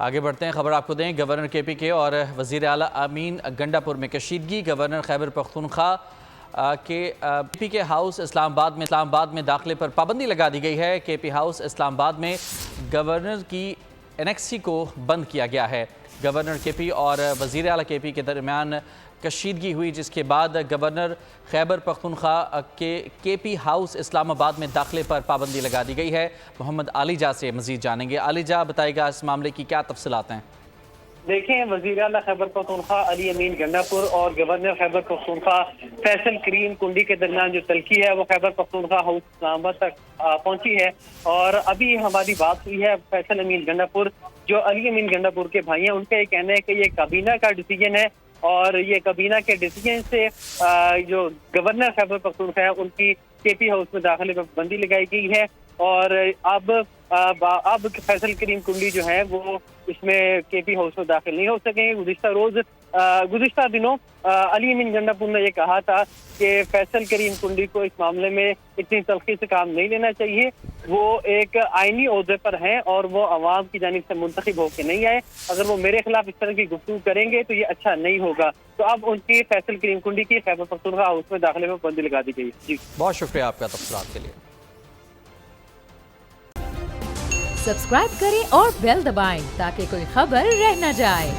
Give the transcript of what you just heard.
آگے بڑھتے ہیں، خبر آپ کو دیں۔ گورنر کے پی کے اور وزیر اعلیٰ امین گنڈا پور میں کشیدگی۔ گورنر خیبر پختونخوا کے پی کے ہاؤس اسلام آباد میں داخلے پر پابندی لگا دی گئی ہے۔ کے پی ہاؤس اسلام آباد میں گورنر کی انیکسی کو بند کیا گیا ہے۔ گورنر کے پی اور وزیر اعلیٰ کے پی کے درمیان کشیدگی ہوئی، جس کے بعد گورنر خیبر پختونخوا کے پی ہاؤس اسلام آباد میں داخلے پر پابندی لگا دی گئی ہے۔ محمد علی جا سے مزید جانیں گے۔ علی جا بتائے گا اس معاملے کی کیا تفصیلات ہیں؟ دیکھیں، وزیر اعلیٰ خیبر پختونخوا علی امین گنڈا پور اور گورنر خیبر پختونخوا فیصل کریم کنڈی کے درمیان جو تلخی ہے وہ خیبر پختونخوا ہاؤس اسلام آباد تک پہنچی ہے، اور ابھی ہماری بات ہوئی ہے فیصل امین گنڈا پور جو علی امین گنڈا پور کے بھائی ہیں، ان کا یہ کہنا ہے کہ یہ کابینہ کا ڈیسیجن ہے، اور یہ کابینہ کے ڈیسیجن سے جو گورنر خیبر پختونخوا ہے ان کی کے پی ہاؤس میں داخلے پر پابندی لگائی گئی ہے، اور اب فیصل کریم کنڈی جو ہے وہ اس میں کے پی ہاؤس میں داخل نہیں ہو سکیں۔ گزشتہ دنوں علی امین گنڈا پور نے یہ کہا تھا کہ فیصل کریم کنڈی کو اس معاملے میں اتنی تلخی سے کام نہیں لینا چاہیے، وہ ایک آئینی عہدے پر ہیں اور وہ عوام کی جانب سے منتخب ہو کے نہیں آئے، اگر وہ میرے خلاف اس طرح کی گفتگو کریں گے تو یہ اچھا نہیں ہوگا۔ تو اب ان کی فیصل کریم کنڈی کی خیبر پختونخوا ہاؤس میں داخلے میں پابندی لگا دی گئی۔ جی بہت شکریہ آپ کا تفصیلات کے لیے۔ سبسکرائب کریں اور بیل دبائیں تاکہ کوئی خبر رہ نہ جائے۔